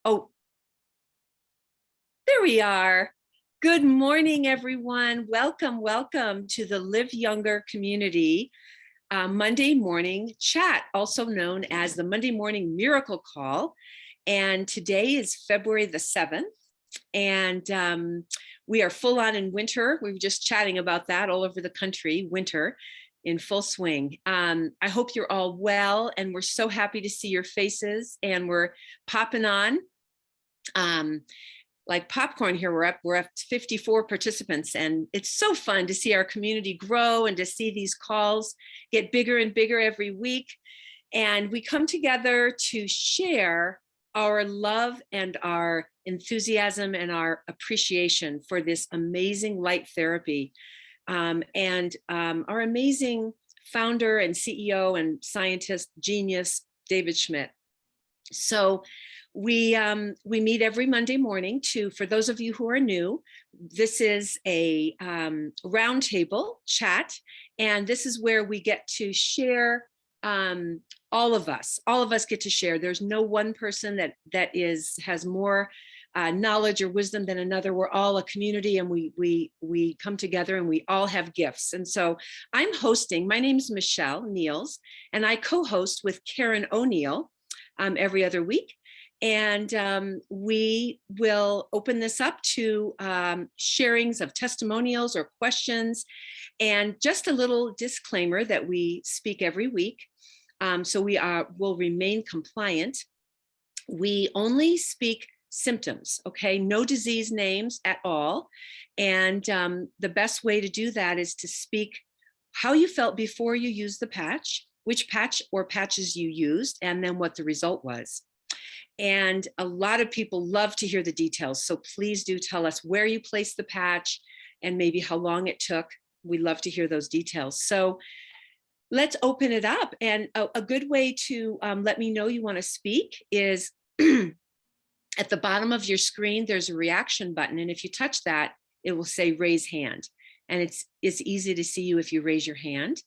Oh, there we are. Good morning, everyone. Welcome to the Live Younger community Monday morning chat, also known as the Monday morning miracle call. And today is February the 7th. And we are full on in winter. We were just chatting about that all over the country, winter in full swing. I hope you're all well, and we're so happy to see your faces, and we're popping on. Like popcorn here. We're up to 54 participants, and it's so fun to see our community grow and to see these calls get bigger and bigger every week. And we come together to share our love and our enthusiasm and our appreciation for this amazing light therapy, and our amazing founder and CEO and scientist genius, David Schmidt. So we meet every Monday morning for those of you who are new, this is a roundtable chat, and this is where we get to share, all of us get to share. There's no one person that has more knowledge or wisdom than another. We're all a community, and we come together, and we all have gifts. And so I'm hosting. My name is Michelle Niels, and I co-host with Karen O'Neill every other week. And we will open this up to sharings of testimonials or questions. And just a little disclaimer that we speak every week. So will remain compliant. We only speak symptoms, okay? No disease names at all. And the best way to do that is to speak how you felt before you used the patch, which patch or patches you used, and then what the result was. And a lot of people love to hear the details. So please do tell us where you placed the patch and maybe how long it took. We love to hear those details. So let's open it up. And a good way to let me know you want to speak is at the bottom of your screen, there's a reaction button. And if you touch that, it will say raise hand. And it's easy to see you if you raise your hand.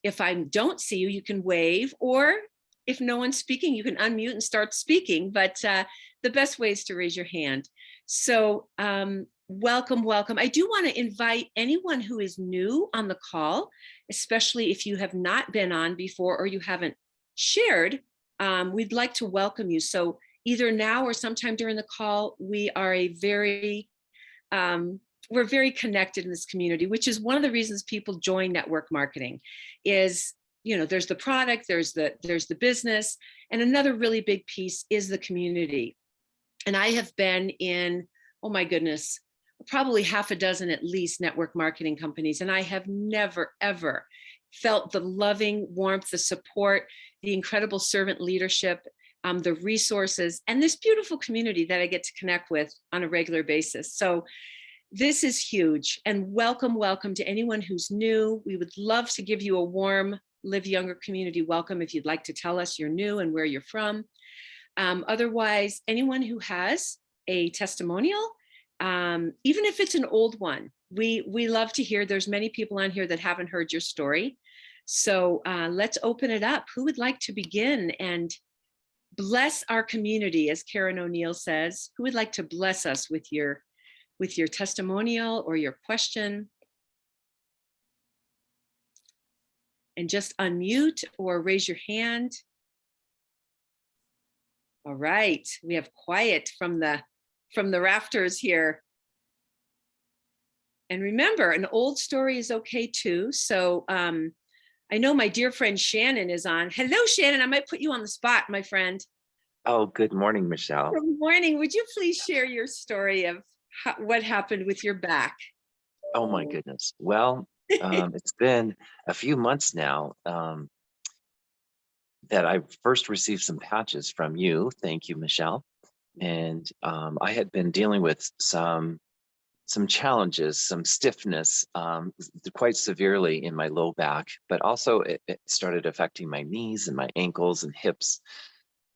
If I don't see you, you can wave, or if no one's speaking, you can unmute and start speaking, but the best way is to raise your hand. So welcome. I do want to invite anyone who is new on the call, especially if you have not been on before or you haven't shared, we'd like to welcome you. So either now or sometime during the call, we are we're very connected in this community, which is one of the reasons people join network marketing is, there's the product, there's the business, and another really big piece is the community. And I have been in, oh my goodness, probably half a dozen at least network marketing companies, and I have never, ever felt the loving warmth, the support, the incredible servant leadership, the resources, and this beautiful community that I get to connect with on a regular basis. So this is huge, and welcome to anyone who's new. We would love to give you a warm Live Younger community welcome if you'd like to tell us you're new and where you're from. Otherwise, anyone who has a testimonial, even if it's an old one, we love to hear. There's many people on here that haven't heard your story. So let's open it up. Who would like to begin and bless our community, as Karen O'Neill says? Who would like to bless us with your testimonial or your question? And just unmute or raise your hand. All right, we have quiet from the rafters here. And remember, an old story is okay too. So I know my dear friend Shannon is on. Hello, Shannon. I might put you on the spot, my friend. Oh, good morning, Michelle. Good morning. Would you please share your story of what happened with your back? Oh my goodness. Well, it's been a few months now that I first received some patches from you. Thank you, Michelle. And I had been dealing with some challenges, some stiffness, quite severely in my low back, but also it started affecting my knees and my ankles and hips.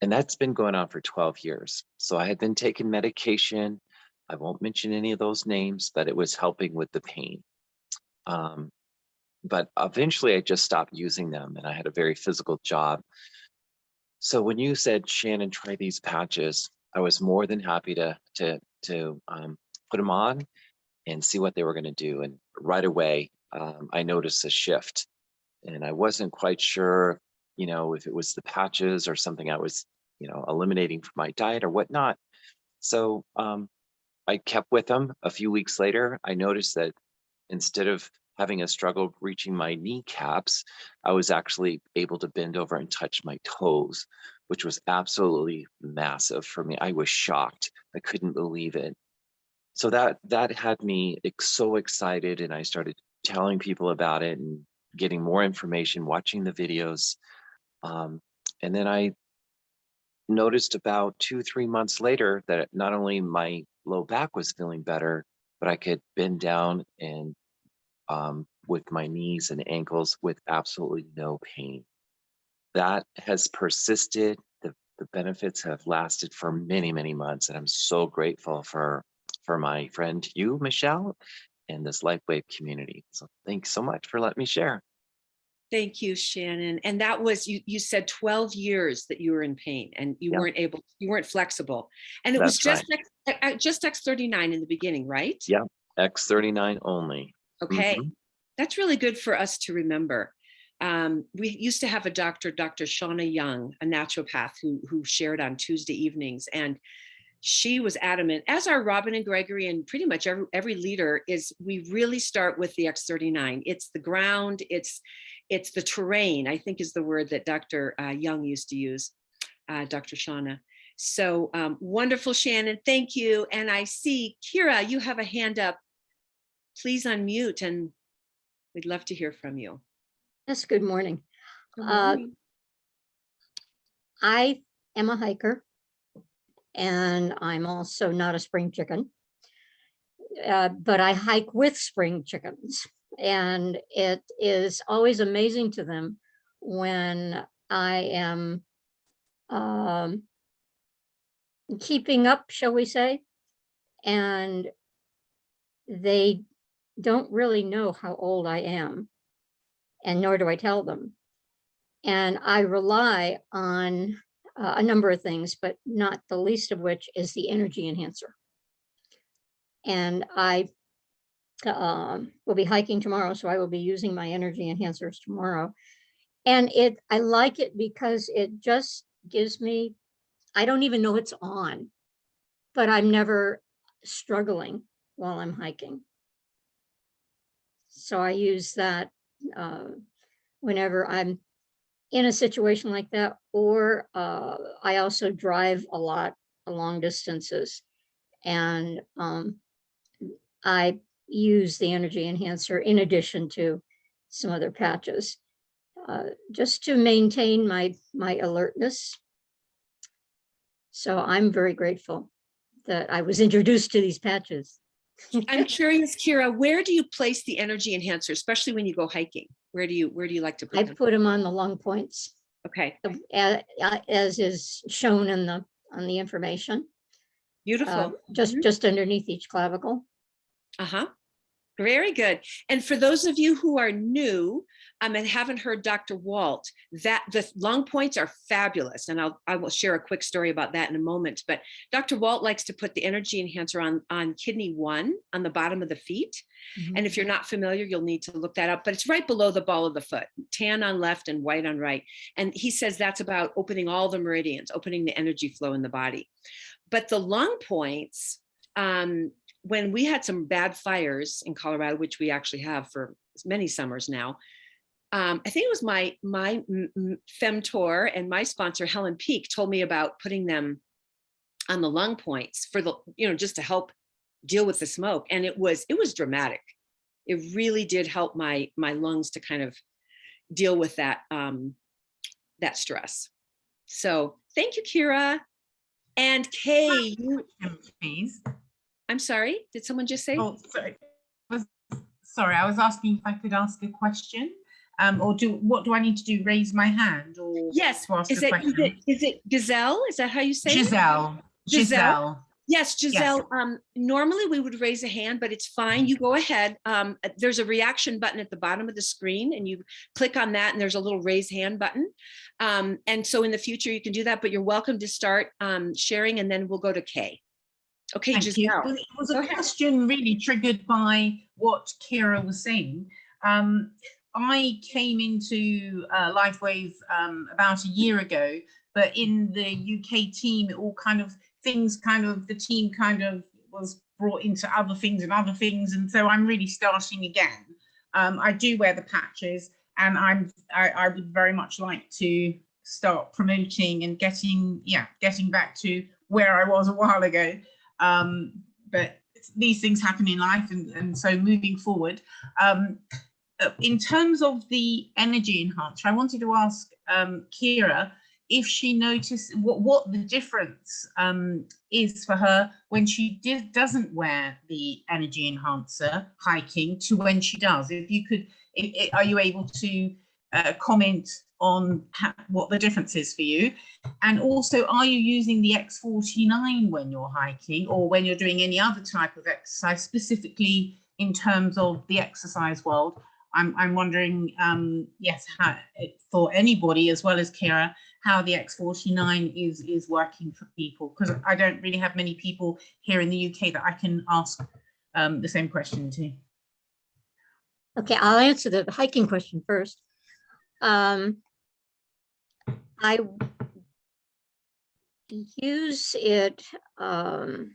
And that's been going on for 12 years. So I had been taking medication. I won't mention any of those names, but it was helping with the pain. But eventually I just stopped using them, and I had a very physical job. So when you said, Shannon, try these patches, I was more than happy to put them on and see what they were going to do. And right away, I noticed a shift, and I wasn't quite sure, if it was the patches or something I was, eliminating from my diet or whatnot. So I kept with them. A few weeks later, I noticed that instead of having a struggle reaching my kneecaps, I was actually able to bend over and touch my toes, which was absolutely massive for me. I was shocked. I couldn't believe it. So that had me so excited, and I started telling people about it and getting more information, watching the videos. And then I noticed about 2-3 months later that not only my low back was feeling better, but I could bend down and with my knees and ankles with absolutely no pain. That has persisted. The benefits have lasted for many, many months, and I'm so grateful for my friend, you, Michelle, and this LifeWave community. So thanks so much for letting me share. Thank you, Shannon. And that was, you said 12 years that you were in pain and you weren't flexible. And it was just X39 in the beginning, right? Yeah, X39 only. Okay. That's really good for us to remember. We used to have a doctor, Dr. Shauna Young, a naturopath who shared on Tuesday evenings. And she was adamant, as are Robin and Gregory and pretty much every leader, is we really start with the X39. It's the ground, it's the terrain, I think is the word that Dr. Young used to use, Dr. Shauna. So wonderful, Shannon, thank you. And I see, Kira, you have a hand up. Please unmute and we'd love to hear from you. Yes, good morning. Good morning. I am a hiker, and I'm also not a spring chicken, but I hike with spring chickens. And it is always amazing to them when I am keeping up, shall we say, and they don't really know how old I am, and nor do I tell them. And I rely on a number of things, but not the least of which is the energy enhancer. And I will be hiking tomorrow, so I will be using my energy enhancers tomorrow. And I like it because it just gives me, I don't even know it's on, but I'm never struggling while I'm hiking. So I use that whenever I'm in a situation like that, or I also drive a lot long distances, and I use the energy enhancer in addition to some other patches, just to maintain my alertness. So I'm very grateful that I was introduced to these patches. I'm curious, Kira, where do you place the energy enhancer, especially when you go hiking? Where do you like to put them? I put them on the lung points. Okay. As is shown on the information. Beautiful. Just underneath each clavicle. Very good. And for those of you who are new and haven't heard Dr. Walt, that the lung points are fabulous. And I will share a quick story about that in a moment. But Dr. Walt likes to put the energy enhancer on kidney 1 on the bottom of the feet. And if you're not familiar, you'll need to look that up. But it's right below the ball of the foot, tan on left and white on right. And he says that's about opening all the meridians, opening the energy flow in the body. But the lung points, when we had some bad fires in Colorado, which we actually have for many summers now, I think it was my femtor and my sponsor, Helen Peak, told me about putting them on the lung points for the, just to help deal with the smoke. And it was dramatic. It really did help my lungs to kind of deal with that, that stress. So thank you, Kira. And Kay, please. I'm sorry, did someone just say? Oh, sorry, I was asking if I could ask a question, or what do I need to do? Raise my hand, or yes? To ask Is a it question? is it Giselle? Is that how you say Giselle? it? Giselle. Yes, Giselle, normally we would raise a hand, but it's fine. You go ahead. There's a reaction button at the bottom of the screen and you click on that and there's a little raise hand button. And so in the future you can do that, but you're welcome to start sharing and then we'll go to Kay. Okay, Thank Giselle. you. Well, it was Go a ahead. question really triggered by what Kira was saying. I came into LifeWave about a year ago, but in the UK team, it all kind of the team kind of was brought into other things, and so I'm really starting again. I do wear the patches, and I would very much like to start promoting and getting back to where I was a while ago. But these things happen in life, and so moving forward. In terms of the energy enhancer, I wanted to ask Kira if she noticed what the difference is for her when she doesn't wear the energy enhancer hiking to when she does. If you could, are you able to comment on what the difference is for you? And also, are you using the X49 when you're hiking or when you're doing any other type of exercise, specifically in terms of the exercise world? I'm wondering, yes, how, for anybody as well as Kira, how the X49 is working for people, because I don't really have many people here in the UK that I can ask the same question to. Okay, I'll answer the hiking question first. I use it to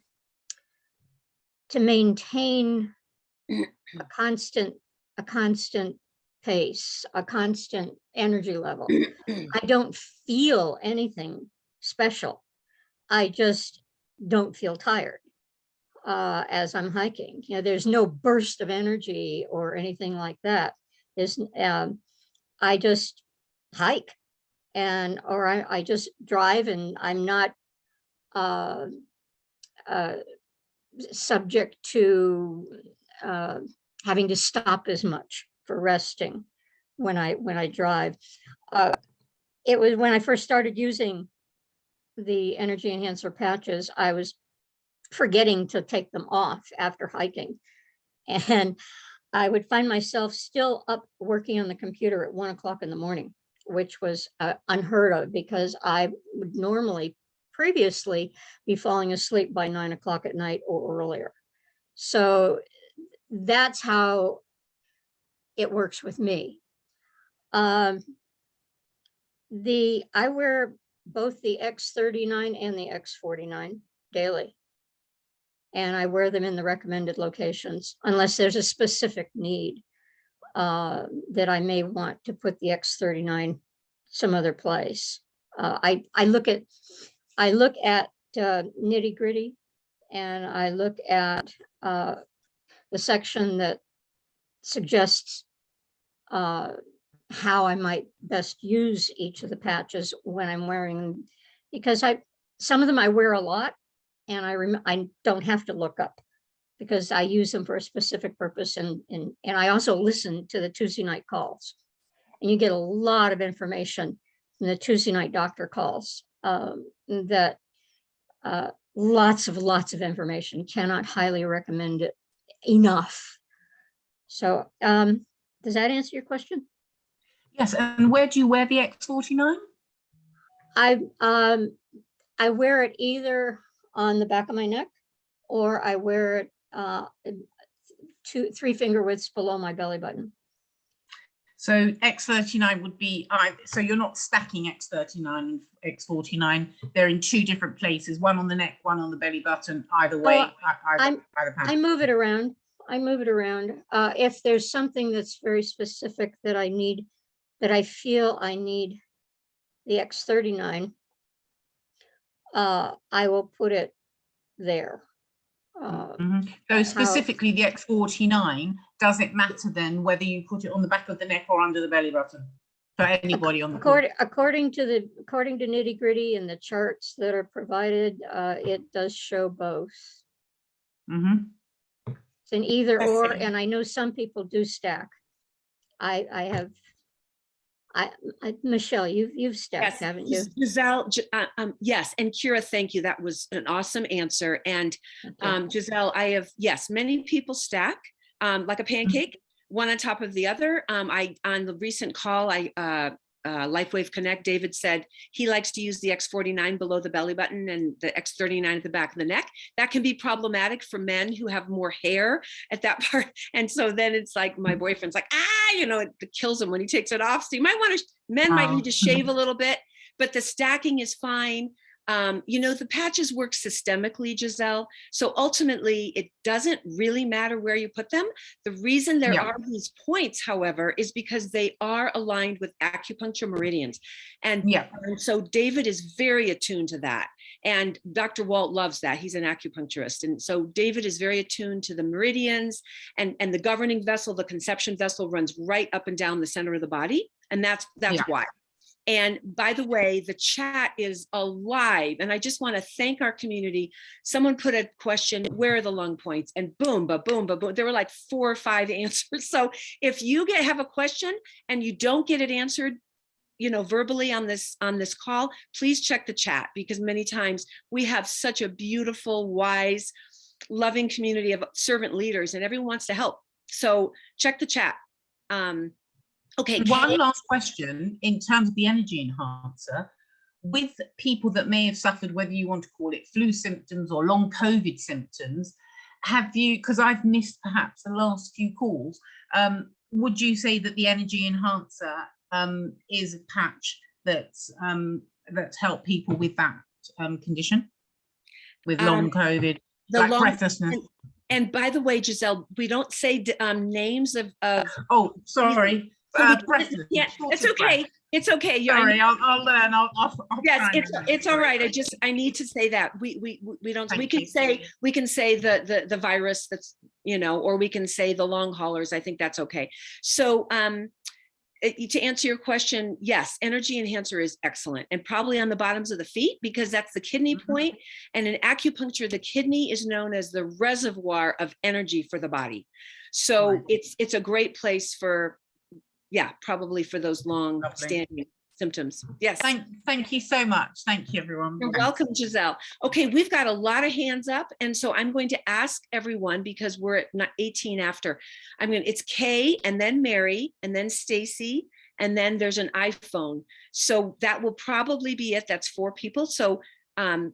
maintain a constant pace, a constant energy level. I don't feel anything special. I just don't feel tired as I'm hiking. You know, there's no burst of energy or anything like that. I just hike or I just drive, and I'm not subject to having to stop as much for resting when I drive. It was when I first started using the energy enhancer patches, I was forgetting to take them off after hiking, and I would find myself still up working on the computer at 1 o'clock in the morning, which was unheard of because I would normally previously be falling asleep by 9 o'clock at night or earlier. So that's how it works with me. I wear both the X39 and the X49 daily, and I wear them in the recommended locations unless there's a specific need that I may want to put the X39 some other place. I look at nitty gritty, and I look at the section that suggests how I might best use each of the patches when I'm wearing them, because some of them I wear a lot, and I don't have to look up because I use them for a specific purpose, and I also listen to the Tuesday night calls, and you get a lot of information from the Tuesday night doctor calls. That lots of information. Cannot highly recommend it enough. So does that answer your question? Yes, and where do you wear the X49? I wear it either on the back of my neck, or I wear it 3 finger widths below my belly button. So X39 would be, so you're not stacking X39 and X49. They're in 2 different places, one on the neck, one on the belly button, either way. Either I move it around. If there's something that's very specific that I need, that I feel I need the X39, I will put it there. So specifically the X49, does it matter then whether you put it on the back of the neck or under the belly button for anybody on the court? According to nitty gritty and the charts that are provided, it does show both. It's an either or, and I know some people do stack. I Michelle, you've stepped, Yes, haven't you? Giselle, yes, and Kira, thank you. That was an awesome answer. And Okay. Giselle, I have, yes, many people stack like a pancake, one on top of the other. On the recent call, LifeWave Connect, David said he likes to use the X49 below the belly button and the X39 at the back of the neck. That can be problematic for men who have more hair at that part. And so then it's like, my boyfriend's like, it kills him when he takes it off. So you might want to, men might need to shave a little bit, but the stacking is fine. The patches work systemically, Giselle. So ultimately, it doesn't really matter where you put them. The reason there are these points, however, is because they are aligned with acupuncture meridians. And so David is very attuned to that. And Dr. Walt loves that. He's an acupuncturist. And so David is very attuned to the meridians, and the governing vessel, the conception vessel, runs right up and down the center of the body. And that's why. And by the way, the chat is alive. And I just want to thank our community. Someone put a question, where are the lung points? And boom, boom. There were like 4 or 5 answers. So if you have a question and you don't get it answered, verbally on this call, please check the chat, because many times we have such a beautiful, wise, loving community of servant leaders, and everyone wants to help. So check the chat. Okay. One last question in terms of the energy enhancer, with people that may have suffered, whether you want to call it flu symptoms or long COVID symptoms, have you, because I've missed perhaps the last few calls, would you say that the energy enhancer is a patch that's helped people with that condition, with long COVID, like breathlessness? And by the way, Giselle, we don't say names of. Oh, sorry. Yeah, it's okay. It's okay. Sorry, I'll learn. I'll yes, it's all right. I need to say that we don't. We can say the virus that's, or we can say the long haulers. I think that's okay. So to answer your question, yes, energy enhancer is excellent, and probably on the bottoms of the feet, because that's the kidney point. And in acupuncture, the kidney is known as the reservoir of energy for the body. So it's a great place for, probably for those long standing symptoms. Yes. Thank you so much. Thank you, everyone. You're welcome, Giselle. Okay, we've got a lot of hands up. And so I'm going to ask everyone, because we're at 18 after, it's Kay, and then Mary, and then Stacey, and then there's an iPhone. So that will probably be it. That's 4 people. So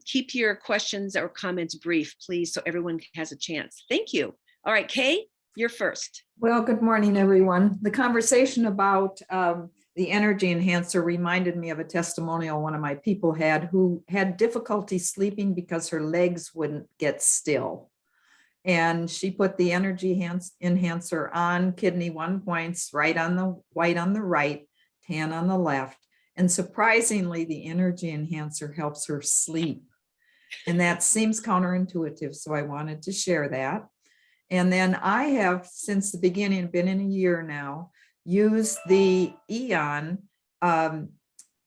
keep your questions or comments brief, please, so everyone has a chance. Thank you. All right, Kay, you're first. Well, good morning, everyone. The conversation about the energy enhancer reminded me of a testimonial one of my people had, who had difficulty sleeping because her legs wouldn't get still. And she put the energy enhancer on kidney 1 points, white on the right, tan on the left. And surprisingly, the energy enhancer helps her sleep. And that seems counterintuitive, so I wanted to share that. And then I have, since the beginning, been in a year now, used the Eon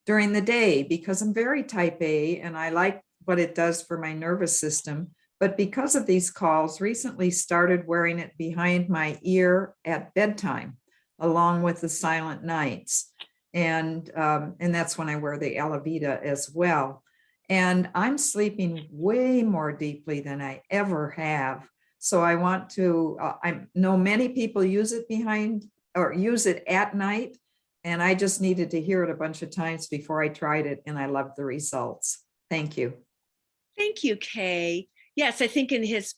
during the day, because I'm very type A and I like what it does for my nervous system. But because of these calls, recently started wearing it behind my ear at bedtime, along with the silent nights. And that's when I wear the Alavita as well. And I'm sleeping way more deeply than I ever have. So I want to, I know many people use it use it at night, and I just needed to hear it a bunch of times before I tried it, and I loved the results. Thank you. Thank you, Kay. Yes, I think in his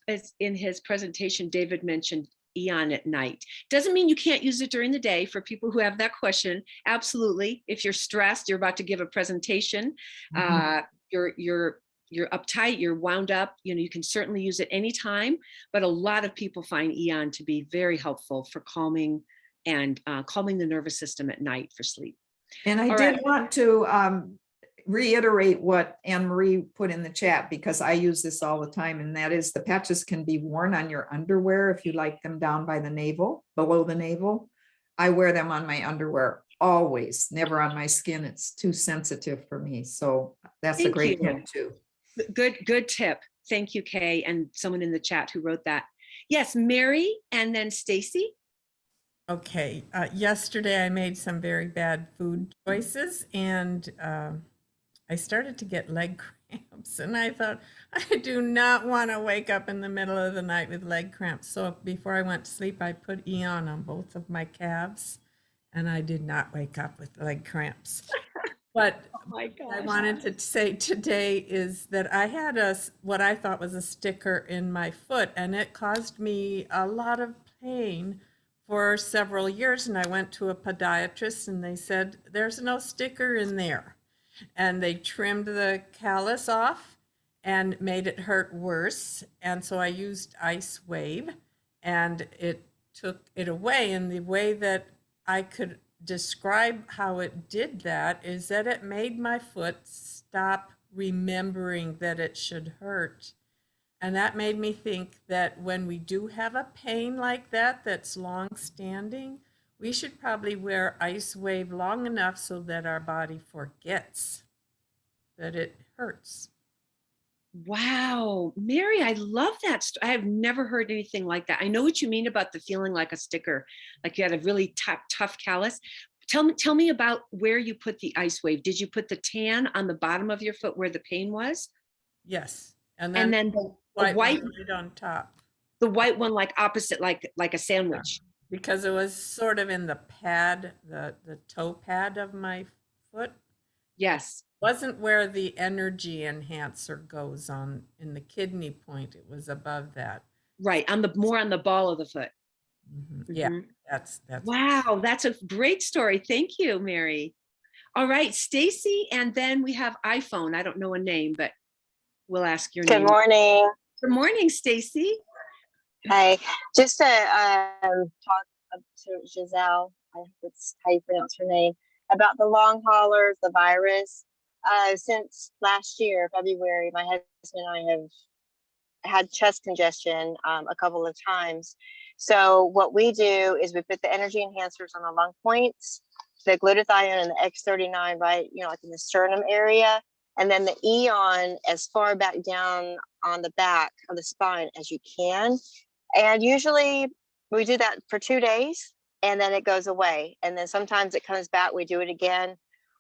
presentation, David mentioned Eon at night. Doesn't mean you can't use it during the day for people who have that question. Absolutely. If you're stressed, you're about to give a presentation, you're uptight, you're wound up, you can certainly use it anytime, but a lot of people find Eon to be very helpful for calming the nervous system at night for sleep. And I did want to reiterate what Anne Marie put in the chat, because I use this all the time, and that is the patches can be worn on your underwear if you like them down by the navel, below the navel. I wear them on my underwear always, never on my skin. It's too sensitive for me. So that's a great tip too. Good tip. Thank you, Kay, and someone in the chat who wrote that. Yes, Mary, and then Stacey. Okay, yesterday I made some very bad food choices and I started to get leg cramps and I thought, I do not want to wake up in the middle of the night with leg cramps. So before I went to sleep, I put Eon on both of my calves and I did not wake up with leg cramps. But Oh my I gosh. wanted to say today is that I had what I thought was a sticker in my foot, and it caused me a lot of pain for several years. And I went to a podiatrist, and they said, "There's no sticker in there." And they trimmed the callus off and made it hurt worse. And so I used Ice Wave, and it took it away. And the way that I could describe how it did that is that it made my foot stop remembering that it should hurt. And that made me think that when we do have a pain like that that's long standing, we should probably wear Ice Wave long enough so that our body forgets that it hurts. Wow, Mary, I love that. I have never heard anything like that. I know what you mean about the feeling like a sticker, like you had a really tough callus. Tell me about where you put the Ice Wave. Did you put the tan on the bottom of your foot where the pain was? Yes. And And then then the white white, one right on top, the white one like opposite, like a sandwich. because it was sort of in the pad, the toe pad of my foot. Yes. Wasn't where the energy enhancer goes on in the kidney point. It was above that. Right. More on the ball of the foot. Yeah, Mhm. that's Wow, that's a great story. Thank you, Mary. All right, Stacy, and then we have iPhone. I don't know a name, but we'll ask your Good name. morning. Good morning, Stacy. Hi. Just to talk to Giselle, I think that's how you pronounce her name, about the long haulers, the virus. Since last year, February, my husband and I have had chest congestion a couple of times. So what we do is we put the energy enhancers on the lung points, the glutathione and the X39, right, like in the sternum area, and then the Eon as far back down on the back of the spine as you can. And usually we do that for 2 days and then it goes away. And then sometimes it comes back, we do it again.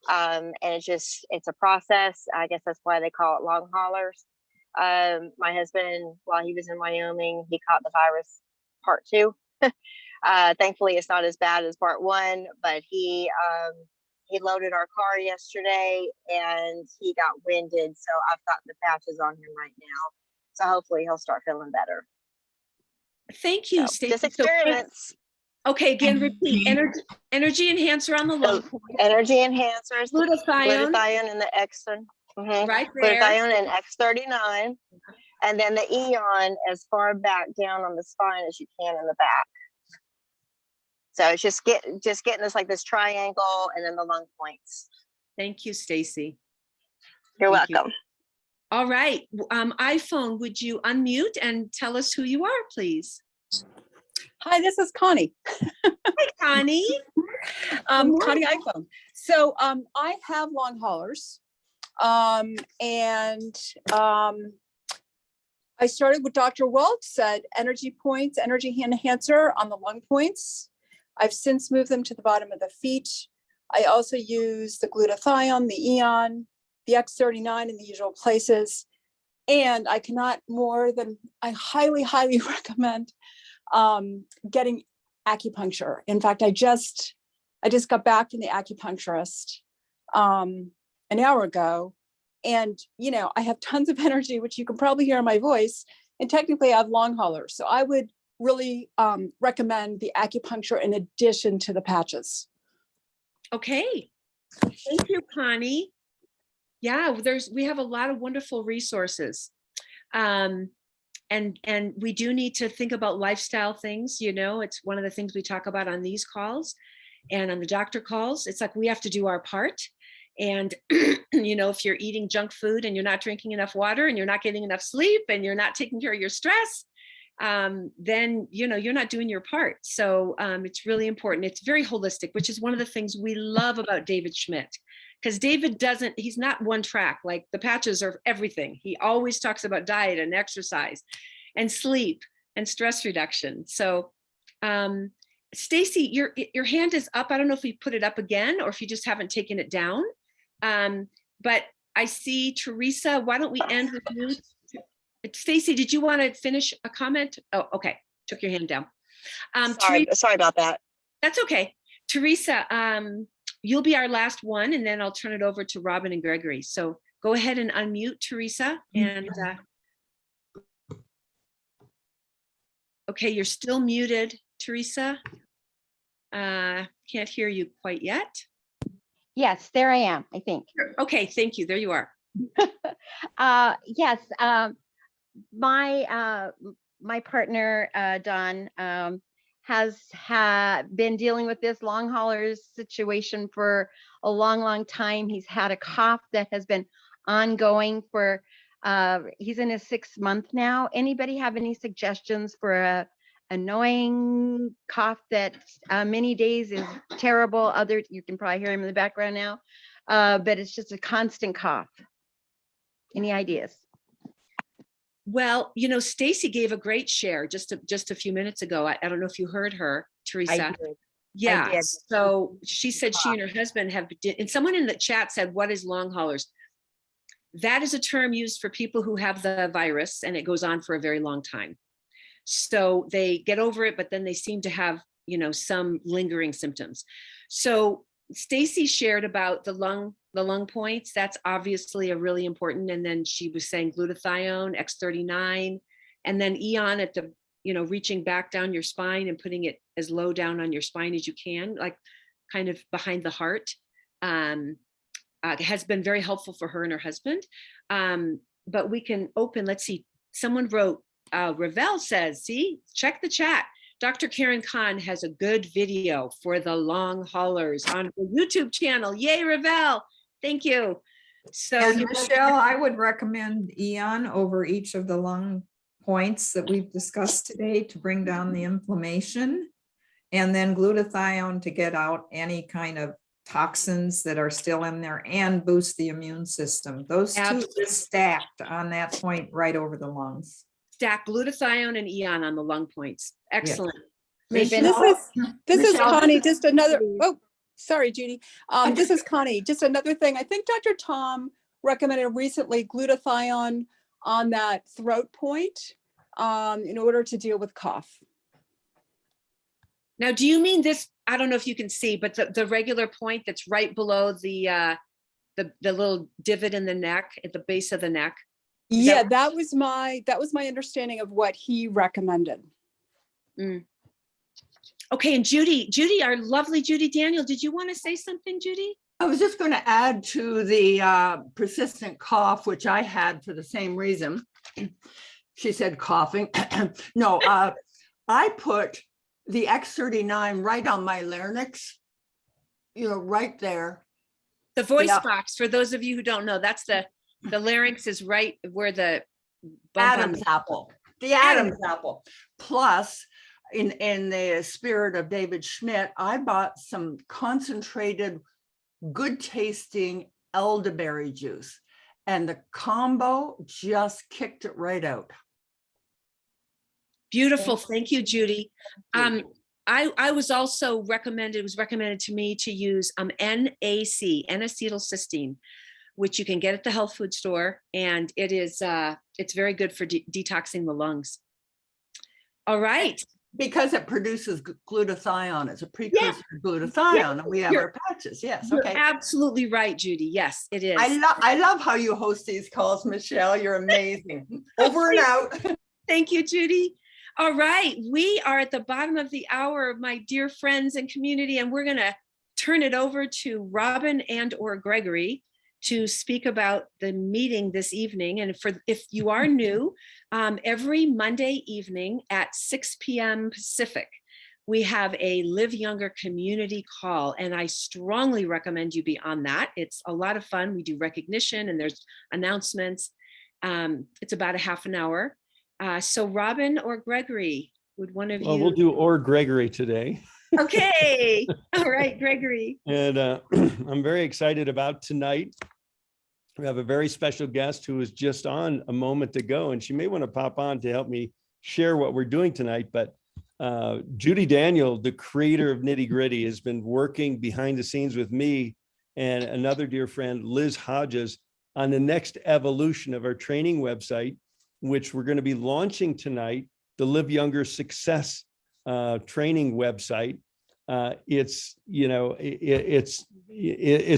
And it's a process. I guess that's why they call it long haulers. My husband, while he was in Wyoming, he caught the virus part 2. Thankfully, it's not as bad as part 1, but he loaded our car yesterday and he got winded. So I've got the patches on him right now. So hopefully he'll start feeling better. Thank you, So Stacy. just experiments. Okay, again, repeat. Energy enhancer on the lung point. Energy enhancers, Glutathione. glutathione and the X, Right there. glutathione and X39, and then the Eon as far back down on the spine as you can in the back. So it's just getting this triangle and then the lung points. Thank you, Stacy. You're Thank you. welcome. All right, iPhone, would you unmute and tell us who you are, please? Hi, this is Connie. Hi, Connie. Connie iPhone. So I have long haulers. And I started with Dr. Welch, said energy points, energy enhancer on the lung points. I've since moved them to the bottom of the feet. I also use the glutathione, the Eon, the X39 in the usual places. And I highly, highly recommend getting acupuncture. In fact, I just got back from the acupuncturist an hour ago, and I have tons of energy, which you can probably hear in my voice, and technically I have long haulers. So I would really recommend the acupuncture in addition to the patches. Okay, thank you, Connie. Yeah, we have a lot of wonderful resources. And we do need to think about lifestyle things. It's one of the things we talk about on these calls and on the doctor calls. It's like we have to do our part. And, if you're eating junk food and you're not drinking enough water and you're not getting enough sleep and you're not taking care of your stress, then, you're not doing your part. So it's really important. It's very holistic, which is one of the things we love about David Schmidt. Because David he's not one track, like the patches are everything. He always talks about diet and exercise and sleep and stress reduction. So Stacey, your hand is up. I don't know if we put it up again or if you just haven't taken it down. But I see Teresa. Why don't we end with you? Stacey, did you want to finish a comment? Oh, okay. Took your hand down. Sorry about that. That's okay. Teresa, you'll be our last one, and then I'll turn it over to Robin and Gregory. So go ahead and unmute Teresa. And okay, you're still muted, Teresa. Can't hear you quite yet. Yes, there I am, I think. Okay, thank you. There you are. Yes, my partner, Don, has been dealing with this long haulers situation for a long time. He's had a cough that has been ongoing for, he's in his 6th month now. Anybody have any suggestions for a annoying cough that many days is terrible? You can probably hear him in the background now, but it's just a constant cough. Any ideas? Well, you know, Stacey gave a great share just a few minutes ago. I don't know if you heard her, Teresa. Yeah. did. So she said she and her husband have, and someone in the chat said, what is long haulers? That is a term used for people who have the virus and it goes on for a very long time. So they get over it, but then they seem to have, you know, some lingering symptoms. So Stacey shared about the lung points. That's obviously a really important. And then she was saying glutathione, X39, and then Eon at the, you know, reaching back down your spine and putting it as low down on your spine as you can, like kind of behind the heart. Has been very helpful for her and her husband. But we can open, let's see, someone wrote, Ravel says, see, check the chat. Dr. Karen Khan has a good video for the long haulers on the YouTube channel. Yay, Ravel. Thank you. So Michelle, I would recommend Eon over each of the lung points that we've discussed today to bring down the inflammation, and then glutathione to get out any kind of toxins that are still in there and boost the immune system. Those two are stacked on that point right over the lungs. Stack glutathione and Eon on the lung points. Excellent. This is Connie, just another, oh, sorry, Judy. This is Connie, just another thing. I think Dr. Tom recommended recently glutathione on that throat point in order to deal with cough. Now, do you mean this? I don't know if you can see, but the regular point that's right below the little divot in the neck, at the base of the neck? Yeah, that was my understanding of what he recommended. Mm. Okay, and Judy, our lovely Judy Daniel, did you want to say something, Judy? I was just going to add to the persistent cough, which I had for the same reason. She said coughing. No, I put the X39 right on my larynx, you know, right there. The voice box, for those of you who don't know, that's the larynx is right where the Adam's apple. The Adam's apple. Plus, in the spirit of David Schmidt, I bought some concentrated, good tasting elderberry juice, and the combo just kicked it right out. Beautiful. Thank you, Judy. I was also recommended, it was recommended to me to use NAC, N-acetylcysteine, which you can get at the health food store. And it is, it's very good for detoxing the lungs. All right. Because it produces glutathione. It's a precursor to glutathione, and we have our patches. Yes. You're okay. absolutely right, Judy. Yes, it is. I love how you host these calls, Michelle. You're amazing. Over and out. Thank you, Judy. All right, we are at the bottom of the hour, my dear friends and community, and we're going to turn it over to Robin and or Gregory to speak about the meeting this evening. And if you are new, every Monday evening at 6 p.m. Pacific, we have a Live Younger community call, and I strongly recommend you be on that. It's a lot of fun. We do recognition and there's announcements. It's about a half an hour. So Robin or Gregory, would one of you? Well, we'll do or Gregory today. Okay. All right, Gregory. And I'm very excited about tonight. We have a very special guest who was just on a moment ago, and she may want to pop on to help me share what we're doing tonight. But Judy Daniel, the creator of Nitty Gritty, has been working behind the scenes with me and another dear friend, Liz Hodges, on the next evolution of our training website, which we're going to be launching tonight, the Live Younger Success training website. It's, you know, it's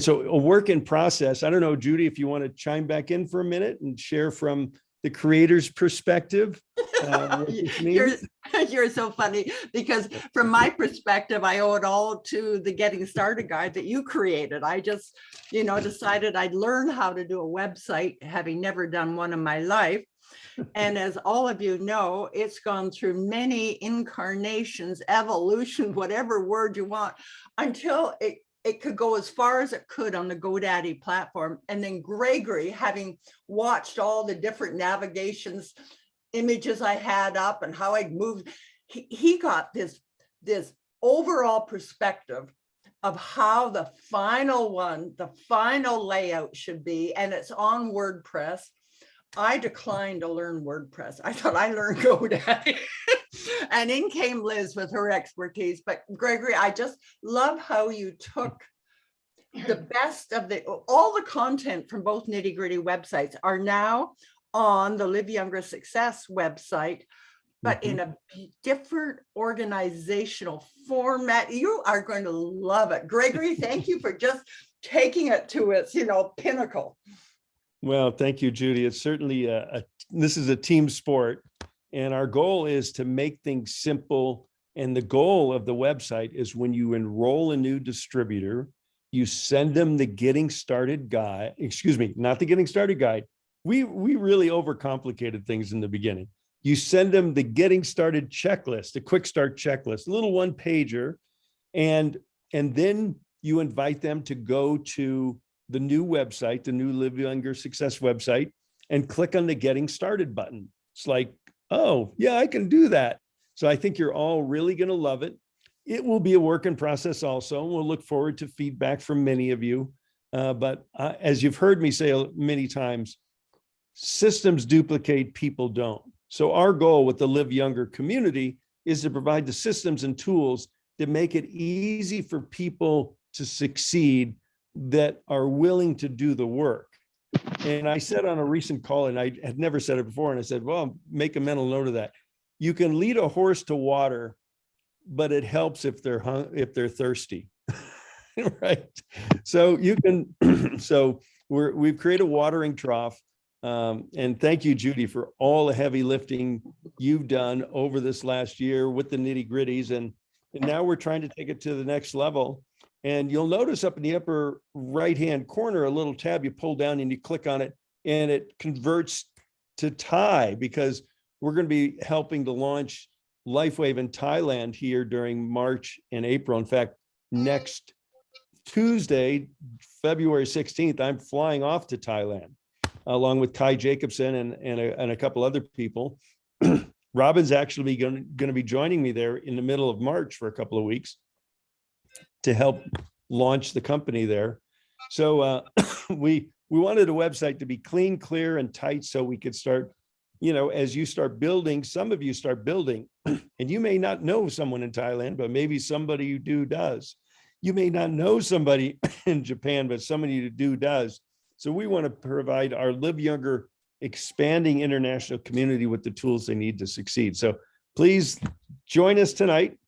a work in process. I don't know, Judy, if you want to chime back in for a minute and share from the creator's perspective. What this means. You're so funny, because from my perspective, I owe it all to the Getting Started guide that you created. I just, you know, decided I'd learn how to do a website, having never done one in my life. And as all of you know, it's gone through many incarnations, evolution, whatever word you want, until it could go as far as it could on the GoDaddy platform. And then Gregory, having watched all the different navigations, images I had up and how I'd moved, he got this overall perspective of how the final layout should be. And it's on WordPress. I declined to learn WordPress. I thought I learned GoDaddy. And in came Liz with her expertise. But Gregory, I just love how you took the best of all the content from both Nitty Gritty websites are now on the Live Younger Success website, but in a different organizational format. You are going to love it. Gregory, thank you for just taking it to its, you know, pinnacle. Well, thank you, Judy. It's certainly this is a team sport, and our goal is to make things simple. And the goal of the website is when you enroll a new distributor, you send them the Getting Started guide, excuse me, not the Getting Started guide. We really overcomplicated things in the beginning. You send them the Getting Started checklist, the quick start checklist, a little one pager, and then you invite them to go to the new website, the new Live Younger Success website, and click on the Getting Started button. It's like, oh yeah, I can do that. So I think you're all really going to love it. It will be a work in process also. We'll look forward to feedback from many of you. But as you've heard me say many times, systems duplicate, people don't. So our goal with the Live Younger community is to provide the systems and tools that make it easy for people to succeed that are willing to do the work. And I said on a recent call, and I had never said it before, and I said, well, make a mental note of that. You can lead a horse to water, but it helps if they're thirsty, right? So you can, so we've created a watering trough. And thank you, Judy, for all the heavy lifting you've done over this last year with the nitty gritties. And now we're trying to take it to the next level. And you'll notice up in the upper right-hand corner, a little tab you pull down and you click on it and it converts to Thai, because we're going to be helping to launch LifeWave in Thailand here during March and April. In fact, next Tuesday, February 16th, I'm flying off to Thailand along with Kai Jacobson and a couple other people. Robin's actually going to be joining me there in the middle of March for a couple of weeks to help launch the company there. So we wanted a website to be clean, clear, and tight so we could start, you know, as you start building, some of you start building, and you may not know someone in Thailand, but maybe somebody you do does. You may not know somebody in Japan, but somebody you do does. So we want to provide our Live Younger expanding international community with the tools they need to succeed. So please join us tonight,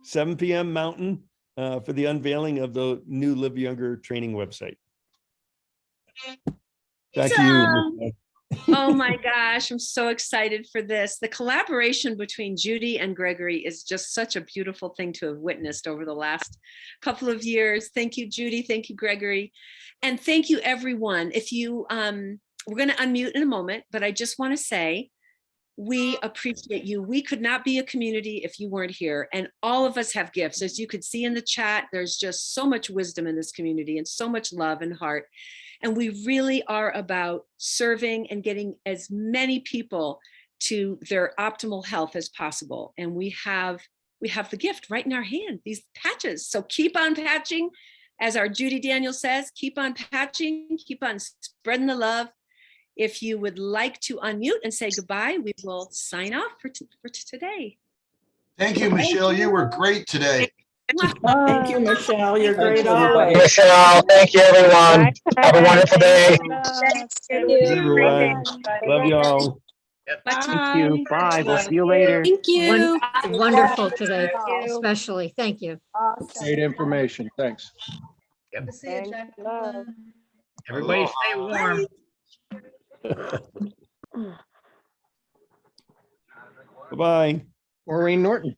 7 p.m. Mountain, for the unveiling of the new Live Younger training website. Back to you. Oh my gosh, I'm so excited for this. The collaboration between Judy and Gregory is just such a beautiful thing to have witnessed over the last couple of years. Thank you, Judy. Thank you, Gregory. And thank you, everyone. If you, we're going to unmute in a moment, but I just want to say, we appreciate you. We could not be a community if you weren't here. And all of us have gifts. As you could see in the chat, there's just so much wisdom in this community and so much love and heart. And we really are about serving and getting as many people to their optimal health as possible. And we have the gift right in our hand, these patches. So keep on patching. As our Judy Daniel says, keep on patching, keep on spreading the love. If you would like to unmute and say goodbye, we will sign off for today. Thank you, Michelle. You were great today. Thank you, Michelle. You're great everybody. always. Michelle, thank you, everyone. Have a wonderful day. Thanks, everyone. Love you all. Thank you. Bye. We'll see you later. Thank you. Wonderful today, especially. Thank you. Great information. Thanks. Everybody stay warm. Bye-bye. Maureen Norton.